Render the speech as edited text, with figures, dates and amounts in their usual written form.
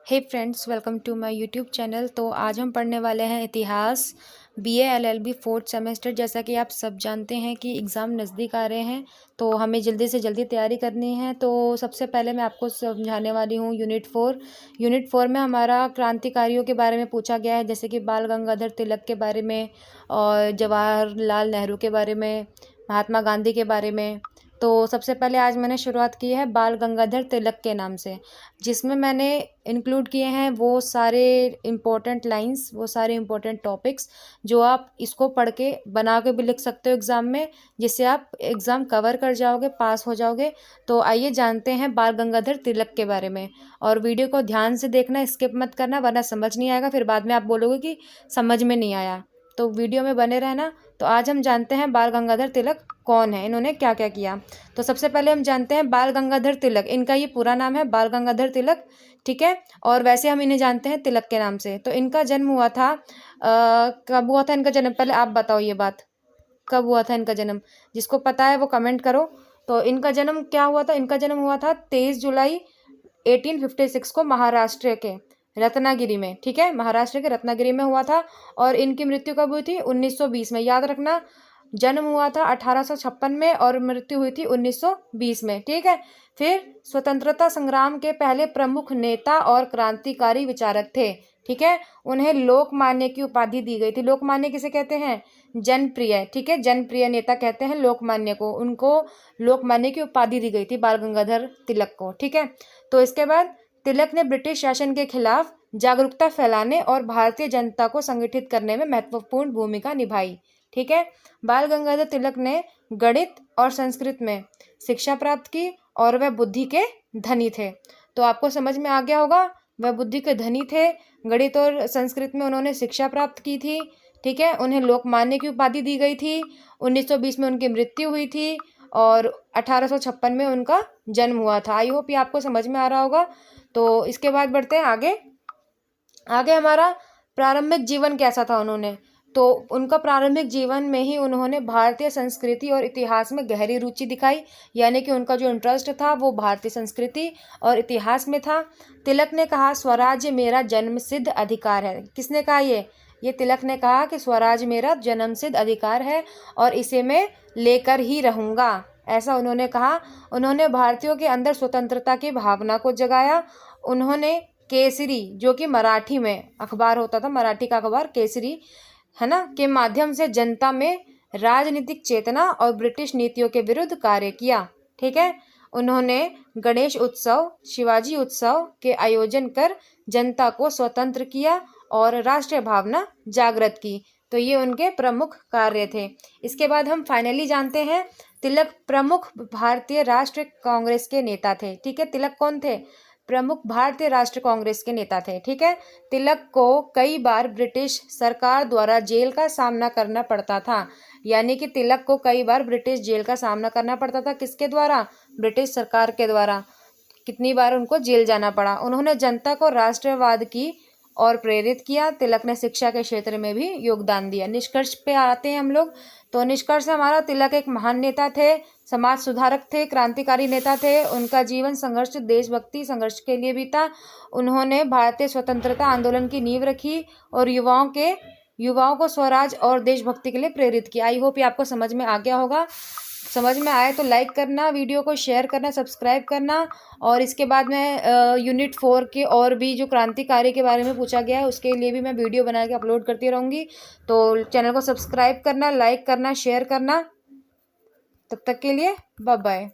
Hey friends, welcome to my YouTube channel. तो आज हम पढ़ने वाले हैं इतिहास बीए एलएलबी फोर्थ सेमेस्टर। जैसा कि आप सब जानते हैं कि एग्ज़ाम नज़दीक आ रहे हैं, तो हमें जल्दी से जल्दी तैयारी करनी है। तो सबसे पहले मैं आपको समझाने वाली हूँ यूनिट 4 में हमारा क्रांतिकारियों के बारे में पूछा गया है, जैसे कि बाल गंगाधर तिलक के बारे में और जवाहरलाल नेहरू के बारे में, महात्मा गांधी के बारे में। तो सबसे पहले आज मैंने शुरुआत की है बाल गंगाधर तिलक के नाम से, जिसमें मैंने इंक्लूड किए हैं वो सारे इम्पोर्टेंट लाइंस, वो सारे इम्पोर्टेंट टॉपिक्स जो आप इसको पढ़ के बना के भी लिख सकते हो एग्ज़ाम में, जिससे आप एग्ज़ाम कवर कर जाओगे, पास हो जाओगे। तो आइए जानते हैं बाल गंगाधर तिलक के बारे में। और वीडियो को ध्यान से देखना, स्किप मत करना, वरना समझ नहीं आएगा, फिर बाद में आप बोलोगे कि समझ में नहीं आया। तो वीडियो में बने रहना। तो आज हम जानते हैं बाल गंगाधर तिलक कौन है, इन्होंने क्या क्या किया। तो सबसे पहले हम जानते हैं बाल गंगाधर तिलक। इनका ये पूरा नाम है बाल गंगाधर तिलक, ठीक है। और वैसे हम इन्हें जानते हैं तिलक के नाम से। तो इनका जन्म हुआ था कब हुआ था इनका जन्म, पहले आप बताओ ये बात, कब हुआ था इनका जन्म? जिसको पता है वो कमेंट करो। तो इनका जन्म क्या हुआ था? इनका जन्म हुआ था 23 जुलाई 1856 को महाराष्ट्र के रत्नागिरी में, ठीक है, महाराष्ट्र के रत्नागिरी में हुआ था। और इनकी मृत्यु कब हुई थी? 1920 में। याद रखना, जन्म हुआ था 1856 में और मृत्यु हुई थी 1920 में, ठीक है। फिर स्वतंत्रता संग्राम के पहले प्रमुख नेता और क्रांतिकारी विचारक थे, ठीक है। उन्हें लोकमान्य की उपाधि दी गई थी। लोकमान्य किसे कहते हैं? जनप्रिय, ठीक है, जनप्रिय नेता कहते हैं लोकमान्य को। उनको लोकमान्य की उपाधि दी गई थी बाल गंगाधर तिलक को, ठीक है। तो इसके बाद तिलक ने ब्रिटिश शासन के खिलाफ जागरूकता फैलाने और भारतीय जनता को संगठित करने में महत्वपूर्ण भूमिका निभाई, ठीक है। बाल गंगाधर तिलक ने गणित और संस्कृत में शिक्षा प्राप्त की और वह बुद्धि के धनी थे। तो आपको समझ में आ गया होगा, वह बुद्धि के धनी थे। गणित और संस्कृत में उन्होंने शिक्षा प्राप्त की थी, ठीक है। उन्हें लोकमान्य की उपाधि दी गई थी। 1920 में उनकी मृत्यु हुई थी और 1856 में उनका जन्म हुआ था। आई होप ये आपको समझ में आ रहा होगा। तो इसके बाद बढ़ते हैं आगे। हमारा प्रारंभिक जीवन कैसा था उन्होंने? तो उनका प्रारंभिक जीवन में ही उन्होंने भारतीय संस्कृति और इतिहास में गहरी रुचि दिखाई, यानी कि उनका जो इंटरेस्ट था वो भारतीय संस्कृति और इतिहास में था। तिलक ने कहा, स्वराज्य मेरा जन्मसिद्ध अधिकार है। किसने कहा ये तिलक ने कहा कि स्वराज मेरा जन्मसिद्ध अधिकार है और इसे मैं लेकर ही रहूँगा, ऐसा उन्होंने कहा। उन्होंने भारतीयों के अंदर स्वतंत्रता की भावना को जगाया। उन्होंने केसरी, जो कि मराठी में अखबार होता था, मराठी का अखबार केसरी, है ना, के माध्यम से जनता में राजनीतिक चेतना और ब्रिटिश नीतियों के विरुद्ध कार्य किया, ठीक है। उन्होंने गणेश उत्सव, शिवाजी उत्सव के आयोजन कर जनता को स्वतंत्र किया और राष्ट्रीय भावना जागृत की। तो ये उनके प्रमुख कार्य थे। इसके बाद हम फाइनली जानते हैं तिलक प्रमुख भारतीय राष्ट्रीय कांग्रेस के नेता थे, ठीक है। तिलक कौन थे? प्रमुख भारतीय राष्ट्रीय कांग्रेस के नेता थे, ठीक है। तिलक को कई बार ब्रिटिश सरकार द्वारा जेल का सामना करना पड़ता था, यानी कि तिलक को कई बार ब्रिटिश जेल का सामना करना पड़ता था। किसके द्वारा? ब्रिटिश सरकार के द्वारा। कितनी बार उनको जेल जाना पड़ा। उन्होंने जनता को राष्ट्रवाद की और प्रेरित किया। तिलक ने शिक्षा के क्षेत्र में भी योगदान दिया। निष्कर्ष पे आते हैं हम लोग। तो निष्कर्ष हमारा, तिलक एक महान नेता थे, समाज सुधारक थे, क्रांतिकारी नेता थे। उनका जीवन संघर्ष, देशभक्ति संघर्ष के लिए बीता। उन्होंने भारतीय स्वतंत्रता आंदोलन की नींव रखी और युवाओं को स्वराज और देशभक्ति के लिए प्रेरित किया। आई होप ये आपको समझ में आ गया होगा। समझ में आए तो लाइक करना, वीडियो को शेयर करना, सब्सक्राइब करना। और इसके बाद में यूनिट 4 के और भी जो क्रांतिकारी के बारे में पूछा गया है उसके लिए भी मैं वीडियो बना के अपलोड करती रहूँगी। तो चैनल को सब्सक्राइब करना, लाइक करना, शेयर करना। तब तक के लिए बाय बाय।